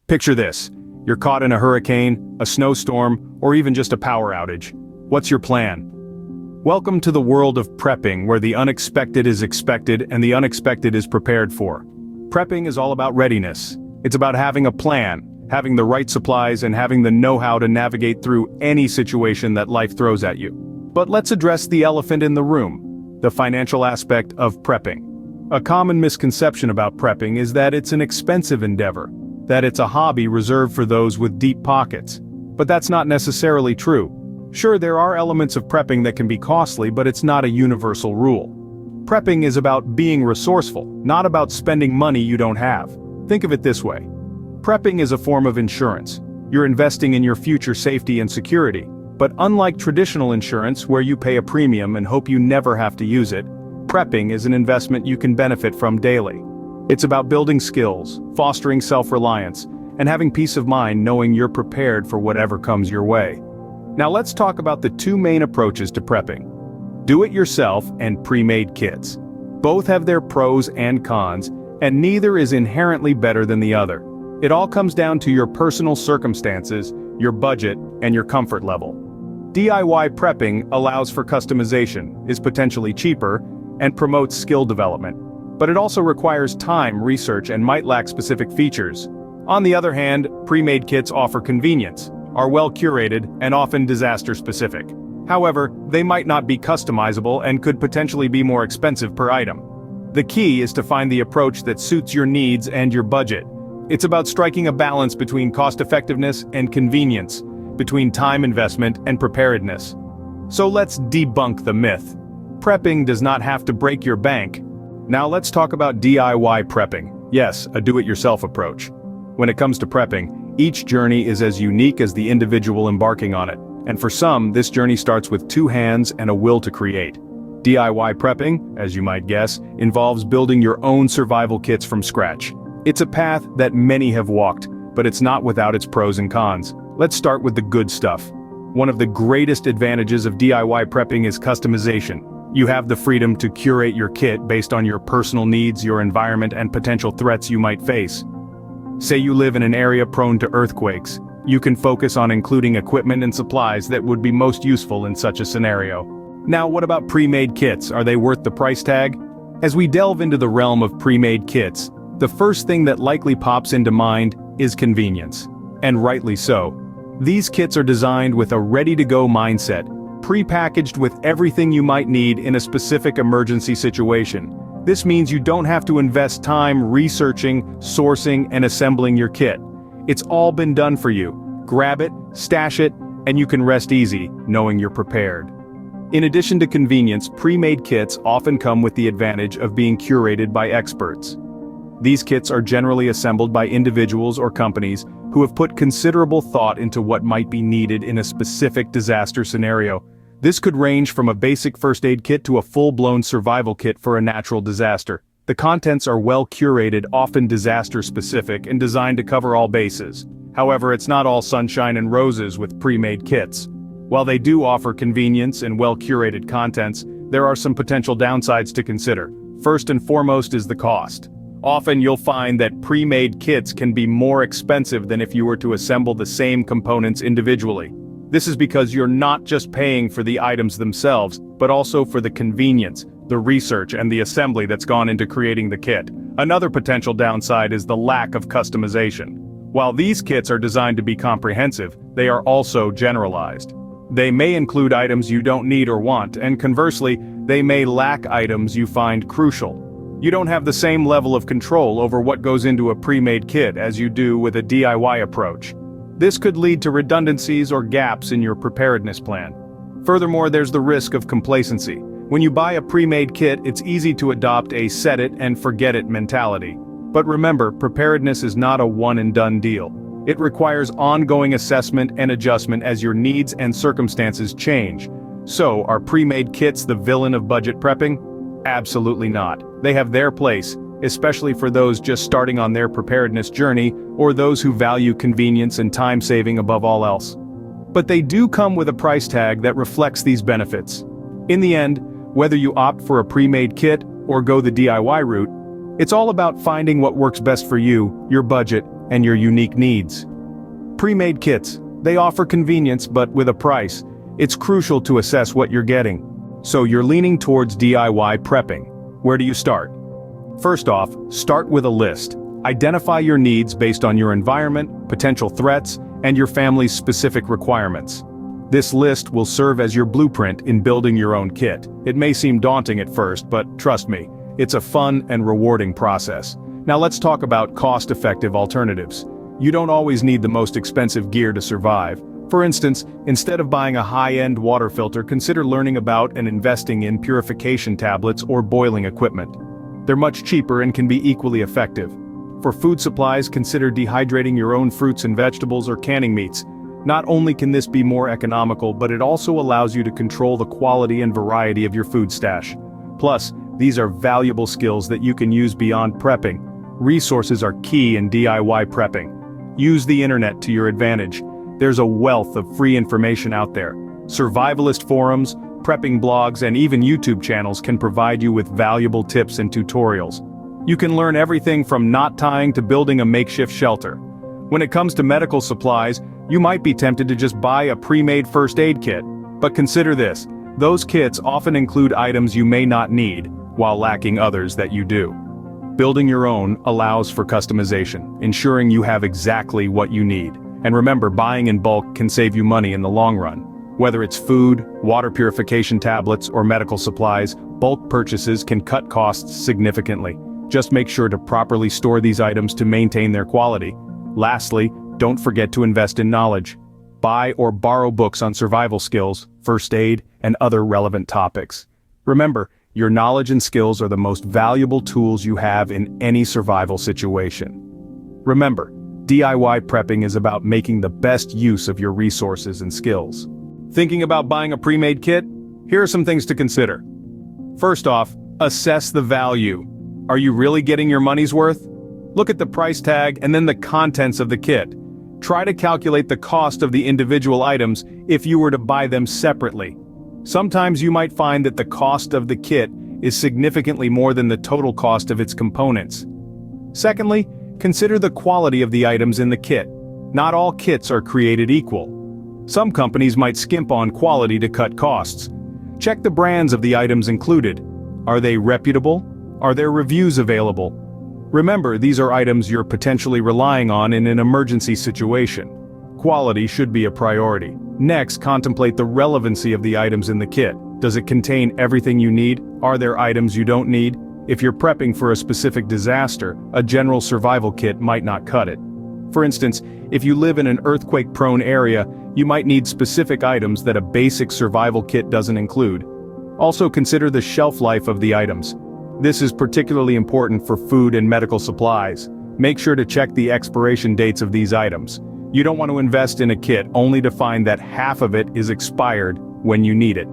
Picture this. You're caught in a hurricane, a snowstorm, or even just a power outage. What's your plan? Welcome to the world of prepping, where the unexpected is expected and the unexpected is prepared for. Prepping is all about readiness. It's about having a plan, having the right supplies, and having the know-how to navigate through any situation that life throws at you. But let's address the elephant in the room, the financial aspect of prepping. A common misconception about prepping is that it's an expensive endeavor, that it's a hobby reserved for those with deep pockets. But that's not necessarily true. Sure, there are elements of prepping that can be costly, but it's not a universal rule. Prepping is about being resourceful, not about spending money you don't have. Think of it this way. Prepping is a form of insurance. You're investing in your future safety and security. But unlike traditional insurance, where you pay a premium and hope you never have to use it, prepping is an investment you can benefit from daily. It's about building skills, fostering self-reliance, and having peace of mind knowing you're prepared for whatever comes your way. Now let's talk about the two main approaches to prepping: do-it-yourself and pre-made kits. Both have their pros and cons, and neither is inherently better than the other. It all comes down to your personal circumstances, your budget, and your comfort level. DIY prepping allows for customization, is potentially cheaper, and promotes skill development. But it also requires time, research, and might lack specific features. On the other hand, pre-made kits offer convenience, are well curated, and often disaster-specific. However, they might not be customizable and could potentially be more expensive per item. The key is to find the approach that suits your needs and your budget. It's about striking a balance between cost-effectiveness and convenience, between time investment and preparedness. So let's debunk the myth. Prepping does not have to break your bank. Now let's talk about DIY prepping. Yes, a do-it-yourself approach. When it comes to prepping, each journey is as unique as the individual embarking on it. And for some, this journey starts with two hands and a will to create. DIY prepping, as you might guess, involves building your own survival kits from scratch. It's a path that many have walked, but it's not without its pros and cons. Let's start with the good stuff. One of the greatest advantages of DIY prepping is customization. You have the freedom to curate your kit based on your personal needs, your environment, and potential threats you might face. Say you live in an area prone to earthquakes. You can focus on including equipment and supplies that would be most useful in such a scenario. Now, what about pre-made kits? Are they worth the price tag? As we delve into the realm of pre-made kits, the first thing that likely pops into mind is convenience. And rightly so. These kits are designed with a ready-to-go mindset, pre-packaged with everything you might need in a specific emergency situation. This means you don't have to invest time researching, sourcing, and assembling your kit. It's all been done for you. Grab it, stash it, and you can rest easy, knowing you're prepared. In addition to convenience, pre-made kits often come with the advantage of being curated by experts. These kits are generally assembled by individuals or companies who have put considerable thought into what might be needed in a specific disaster scenario. This could range from a basic first aid kit to a full-blown survival kit for a natural disaster. The contents are well curated, often disaster-specific, and designed to cover all bases. However, it's not all sunshine and roses with pre-made kits. While they do offer convenience and well-curated contents, there are some potential downsides to consider. First and foremost is the cost. Often you'll find that pre-made kits can be more expensive than if you were to assemble the same components individually. This is because you're not just paying for the items themselves, but also for the convenience, the research, and the assembly that's gone into creating the kit. Another potential downside is the lack of customization. While these kits are designed to be comprehensive, they are also generalized. They may include items you don't need or want, and conversely, they may lack items you find crucial. You don't have the same level of control over what goes into a pre-made kit as you do with a DIY approach. This could lead to redundancies or gaps in your preparedness plan. Furthermore, there's the risk of complacency. When you buy a pre-made kit, it's easy to adopt a set-it-and-forget-it mentality. But remember, preparedness is not a one-and-done deal. It requires ongoing assessment and adjustment as your needs and circumstances change. So, are pre-made kits the villain of budget prepping? Absolutely not. They have their place, especially for those just starting on their preparedness journey, or those who value convenience and time saving above all else. But they do come with a price tag that reflects these benefits. In the end, whether you opt for a pre-made kit or go the DIY route, it's all about finding what works best for you, your budget, and your unique needs. Pre-made kits. They offer convenience but with a price. It's crucial to assess what you're getting. So you're leaning towards DIY prepping. Where do you start? First off, start with a list. Identify your needs based on your environment, potential threats, and your family's specific requirements. This list will serve as your blueprint in building your own kit. It may seem daunting at first, but trust me, it's a fun and rewarding process. Now let's talk about cost-effective alternatives. You don't always need the most expensive gear to survive. For instance, instead of buying a high-end water filter, consider learning about and investing in purification tablets or boiling equipment. They're much cheaper and can be equally effective. For food supplies, consider dehydrating your own fruits and vegetables or canning meats. Not only can this be more economical, but it also allows you to control the quality and variety of your food stash. Plus, these are valuable skills that you can use beyond prepping. Resources are key in DIY prepping. Use the internet to your advantage. There's a wealth of free information out there. Survivalist forums, prepping blogs, and even YouTube channels can provide you with valuable tips and tutorials. You can learn everything from knot tying to building a makeshift shelter. When it comes to medical supplies, you might be tempted to just buy a pre-made first aid kit. But consider this, those kits often include items you may not need, while lacking others that you do. Building your own allows for customization, ensuring you have exactly what you need. And remember, buying in bulk can save you money in the long run. Whether it's food, water purification tablets, or medical supplies, bulk purchases can cut costs significantly. Just make sure to properly store these items to maintain their quality. Lastly, don't forget to invest in knowledge. Buy or borrow books on survival skills, first aid, and other relevant topics. Remember, your knowledge and skills are the most valuable tools you have in any survival situation. Remember, DIY prepping is about making the best use of your resources and skills. Thinking about buying a pre-made kit? Here are some things to consider. First off, assess the value. Are you really getting your money's worth? Look at the price tag and then the contents of the kit. Try to calculate the cost of the individual items if you were to buy them separately. Sometimes you might find that the cost of the kit is significantly more than the total cost of its components. Secondly, consider the quality of the items in the kit. Not all kits are created equal. Some companies might skimp on quality to cut costs. Check the brands of the items included. Are they reputable? Are there reviews available? Remember, these are items you're potentially relying on in an emergency situation. Quality should be a priority. Next, contemplate the relevancy of the items in the kit. Does it contain everything you need? Are there items you don't need? If you're prepping for a specific disaster, a general survival kit might not cut it. For instance, if you live in an earthquake-prone area, you might need specific items that a basic survival kit doesn't include. Also consider the shelf life of the items. This is particularly important for food and medical supplies. Make sure to check the expiration dates of these items. You don't want to invest in a kit only to find that half of it is expired when you need it.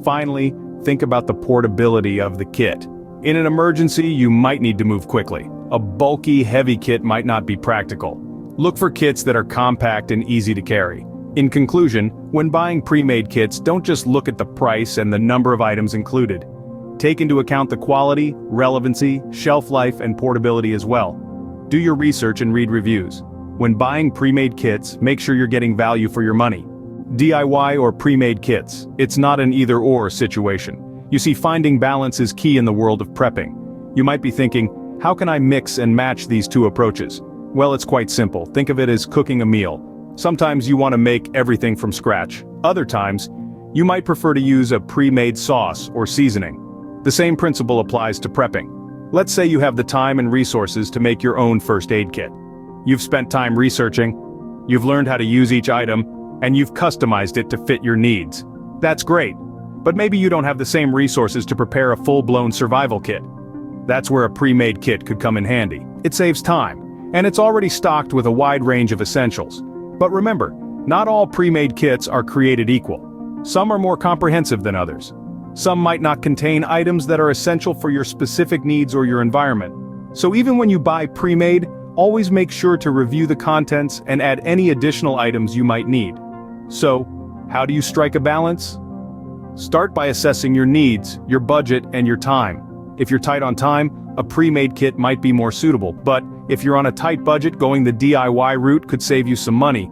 Finally, think about the portability of the kit. In an emergency, you might need to move quickly. A bulky, heavy kit might not be practical. Look for kits that are compact and easy to carry. In conclusion, when buying pre-made kits, don't just look at the price and the number of items included. Take into account the quality, relevancy, shelf life, and portability as well. Do your research and read reviews. When buying pre-made kits, make sure you're getting value for your money. DIY or pre-made kits, it's not an either-or situation. You see, finding balance is key in the world of prepping. You might be thinking, how can I mix and match these two approaches? Well, it's quite simple. Think of it as cooking a meal. Sometimes you want to make everything from scratch. Other times, you might prefer to use a pre-made sauce or seasoning. The same principle applies to prepping. Let's say you have the time and resources to make your own first aid kit. You've spent time researching, you've learned how to use each item, and you've customized it to fit your needs. That's great, but maybe you don't have the same resources to prepare a full-blown survival kit. That's where a pre-made kit could come in handy. It saves time, and it's already stocked with a wide range of essentials. But remember, not all pre-made kits are created equal. Some are more comprehensive than others. Some might not contain items that are essential for your specific needs or your environment. So even when you buy pre-made, always make sure to review the contents and add any additional items you might need. So, how do you strike a balance? Start by assessing your needs, your budget, and your time. If you're tight on time, a pre-made kit might be more suitable, but If you're on a tight budget, going the DIY route could save you some money.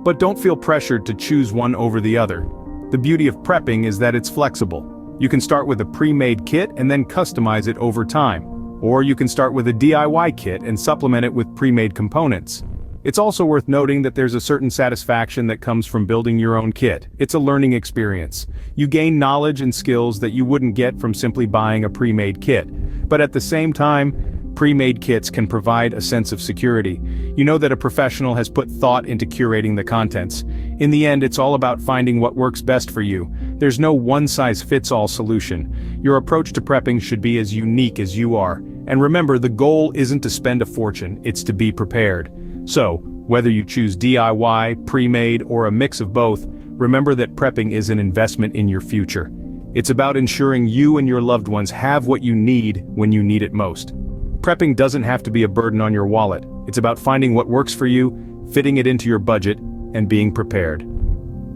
But don't feel pressured to choose one over the other. The beauty of prepping is that it's flexible. You can start with a pre-made kit and then customize it over time. Or you can start with a DIY kit and supplement it with pre-made components. It's also worth noting that there's a certain satisfaction that comes from building your own kit. It's a learning experience. You gain knowledge and skills that you wouldn't get from simply buying a pre-made kit. But at the same time, pre-made kits can provide a sense of security. You know that a professional has put thought into curating the contents. In the end, it's all about finding what works best for you. There's no one-size-fits-all solution. Your approach to prepping should be as unique as you are. And remember, the goal isn't to spend a fortune, it's to be prepared. So, whether you choose DIY, pre-made, or a mix of both, remember that prepping is an investment in your future. It's about ensuring you and your loved ones have what you need when you need it most. Prepping doesn't have to be a burden on your wallet. It's about finding what works for you, fitting it into your budget, and being prepared.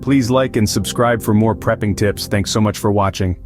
Please like and subscribe for more prepping tips. Thanks so much for watching.